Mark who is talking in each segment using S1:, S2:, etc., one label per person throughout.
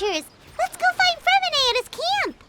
S1: adventures! Let's go find Fremine at his camp!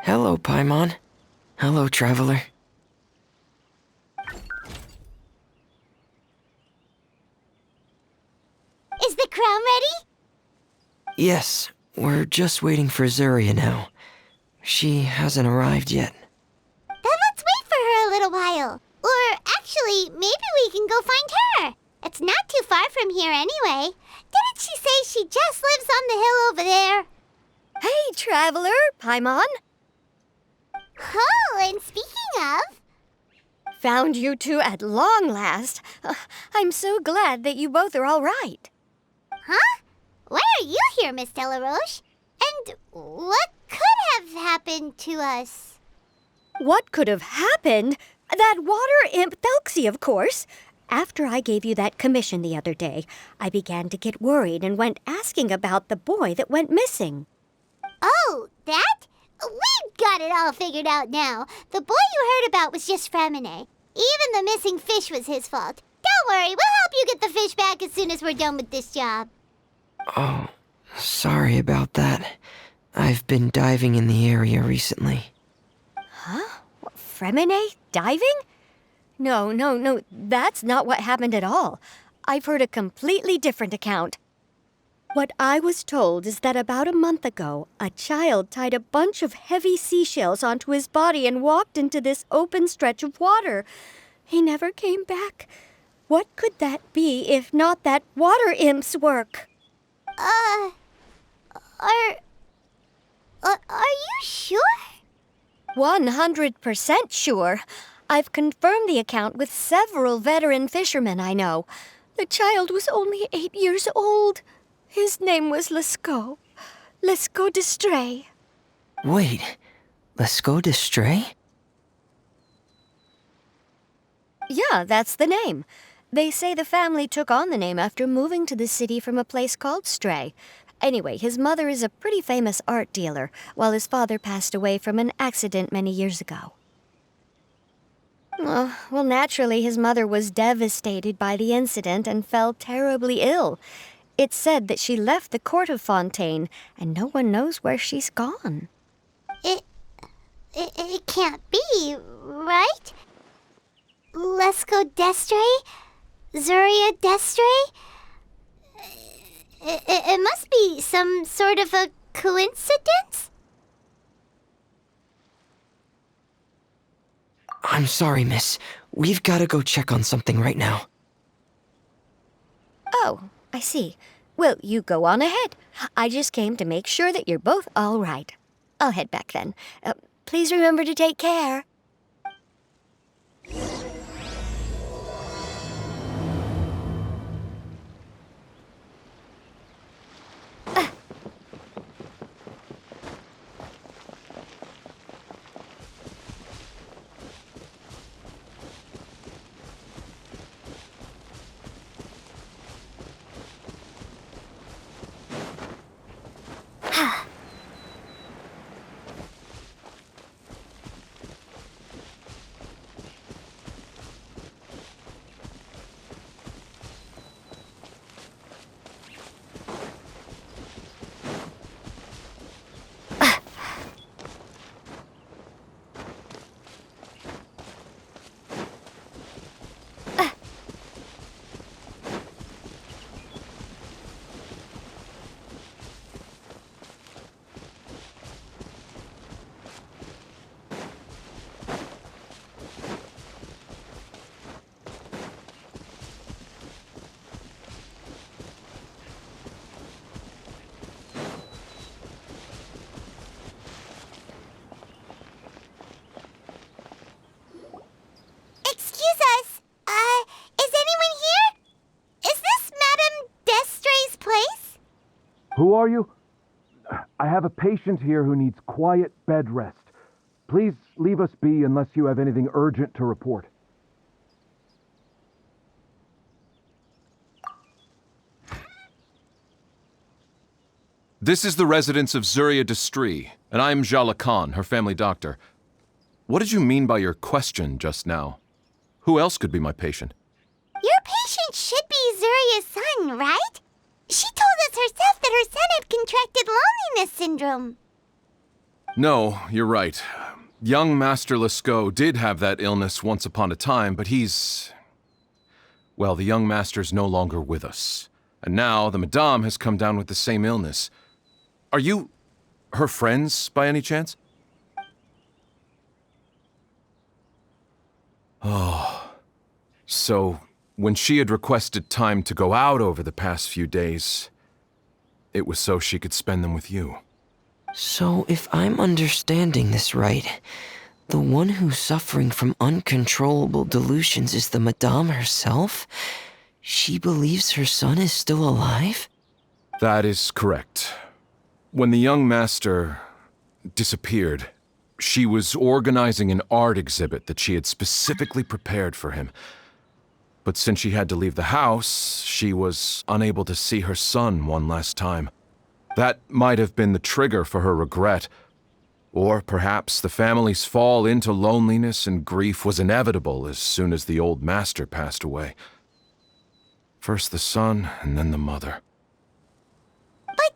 S2: Hello, Paimon. Hello, traveler.
S1: Is the crown ready?
S2: Yes, we're just waiting for Zuria now. She hasn't arrived yet.
S1: Then let's wait for her a little while. Or actually, maybe we can go find her. It's not too far from here anyway. Didn't she say she just lives on the hill over there?
S3: Hey, traveler, Paimon.
S1: Oh, and speaking of...
S3: Found you two at long last. I'm so glad that you both are all right.
S1: Huh? Why are you here, Miss Delaroche? And what could have happened to us?
S3: What could have happened? That water imp Telькси, of course. After I gave you that commission the other day, I began to get worried and went asking about the boy that went missing.
S1: Oh, that? We've got it all figured out now. The boy you heard about was just Fremine. Even the missing fish was his fault. Don't worry, we'll help you get the fish back as soon as we're done with this job.
S2: Oh, sorry about that. I've been diving in the area recently.
S3: Huh? Fremine? Diving? No, that's not what happened at all. I've heard a completely different account. What I was told is that about a month ago, a child tied a bunch of heavy seashells onto his body and walked into this open stretch of water. He never came back. What could that be if not that water imp's work?
S1: Are you sure?
S3: 100% sure. I've confirmed the account with several veteran fishermen I know. The child was only 8 years old. His name was Lescaut. Lescaut d'Estray.
S2: Wait, Lescaut d'Estray?
S3: Yeah, that's the name. They say the family took on the name after moving to the city from a place called Stray. Anyway, his mother is a pretty famous art dealer, while his father passed away from an accident many years ago. Well, naturally, his mother was devastated by the incident and fell terribly ill. It's said that she left the court of Fontaine, and no one knows where she's gone.
S1: It can't be, right? Lescaut d'Estray? Zuria d'Estray? It must be some sort of a coincidence?
S2: I'm sorry, miss. We've got to go check on something right now.
S3: Oh, I see. Well, you go on ahead. I just came to make sure that you're both all right. I'll head back then. Please remember to take care.
S4: Who are you? I have a patient here who needs quiet bed rest. Please leave us be unless you have anything urgent to report.
S5: This is the residence of Zuria Destri, and I'm Jala Khan, her family doctor. What did you mean by your question just now? Who else could be my patient?
S1: Your patient should be Zuria's son, right? She told us herself that her son had contracted loneliness syndrome.
S5: No, you're right. Young Master Lescaut did have that illness once upon a time, but well, the young master's no longer with us. And now the Madame has come down with the same illness. Are you her friends, by any chance? Oh. So, when she had requested time to go out over the past few days, it was so she could spend them with you.
S2: So, if I'm understanding this right, the one who's suffering from uncontrollable delusions is the Madame herself? She believes her son is still alive?
S5: That is correct. When the young master disappeared, she was organizing an art exhibit that she had specifically prepared for him. But since she had to leave the house, she was unable to see her son one last time. That might have been the trigger for her regret. Or perhaps the family's fall into loneliness and grief was inevitable as soon as the old master passed away. First the son, and then the mother.
S1: But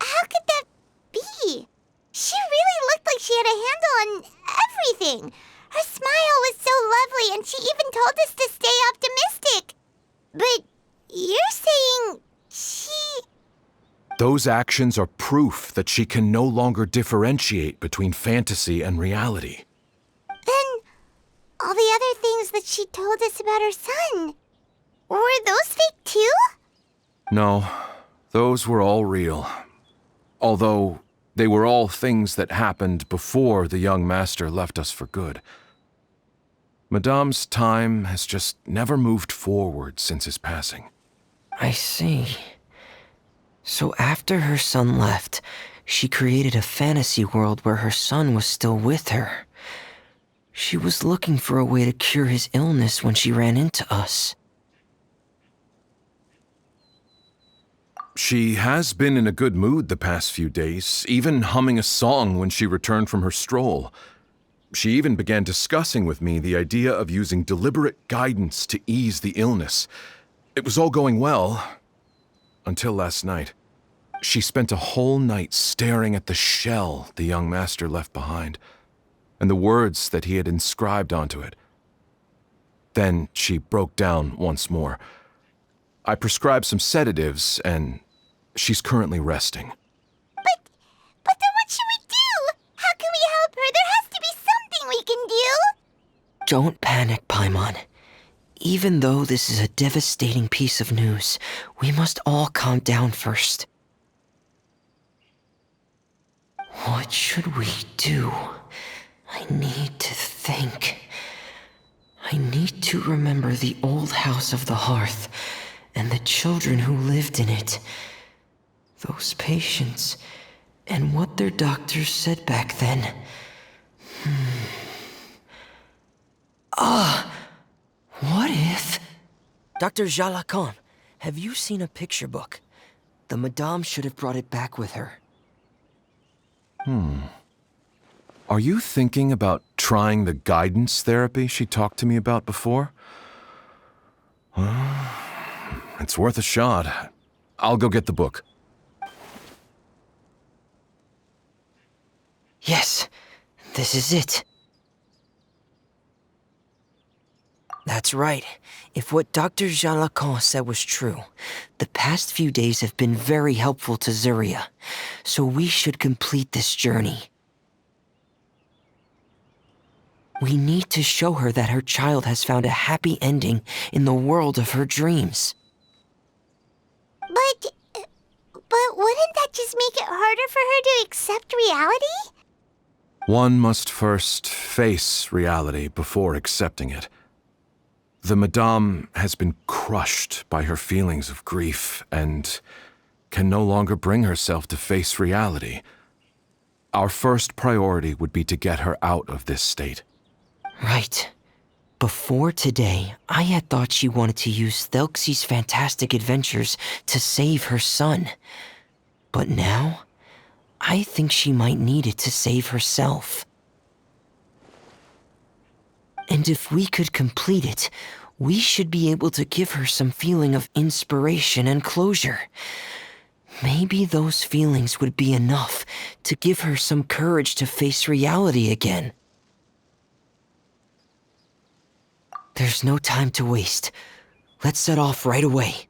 S1: how could that be? She really looked like she had a handle on everything. Her smile was so lovely, and she even told us to stay optimistic. But you're saying she...
S5: Those actions are proof that she can no longer differentiate between fantasy and reality.
S1: Then all the other things that she told us about her son, were those fake too?
S5: No, those were all real. Although they were all things that happened before the young master left us for good. Madame's time has just never moved forward since his passing.
S2: I see. So after her son left, she created a fantasy world where her son was still with her. She was looking for a way to cure his illness when she ran into us.
S5: She has been in a good mood the past few days, even humming a song when she returned from her stroll. She even began discussing with me the idea of using deliberate guidance to ease the illness. It was all going well, until last night. She spent a whole night staring at the shell the young master left behind, and the words that he had inscribed onto it. Then she broke down once more. I prescribed some sedatives, and she's currently resting.
S1: But then what should we do? How can we help her? There has to be something we can do.
S2: Don't panic, Paimon. Even though this is a devastating piece of news, we must all calm down first. What should we do? I need to think. I need to remember the old house of the hearth and the children who lived in it. Those patients, and what their doctors said back then. What if... Dr. Jalakan, have you seen a picture book? The Madame should have brought it back with her.
S5: Are you thinking about trying the guidance therapy she talked to me about before? It's worth a shot. I'll go get the book.
S2: Yes, this is it. That's right. If what Dr. Jalacan said was true, the past few days have been very helpful to Zuria, so we should complete this journey. We need to show her that her child has found a happy ending in the world of her dreams.
S1: But wouldn't that just make it harder for her to accept reality?
S5: One must first face reality before accepting it. The Madame has been crushed by her feelings of grief and can no longer bring herself to face reality. Our first priority would be to get her out of this state.
S2: Right. Before today, I had thought she wanted to use Telksi's fantastic adventures to save her son. But now, I think she might need it to save herself. And if we could complete it, we should be able to give her some feeling of inspiration and closure. Maybe those feelings would be enough to give her some courage to face reality again. There's no time to waste. Let's set off right away.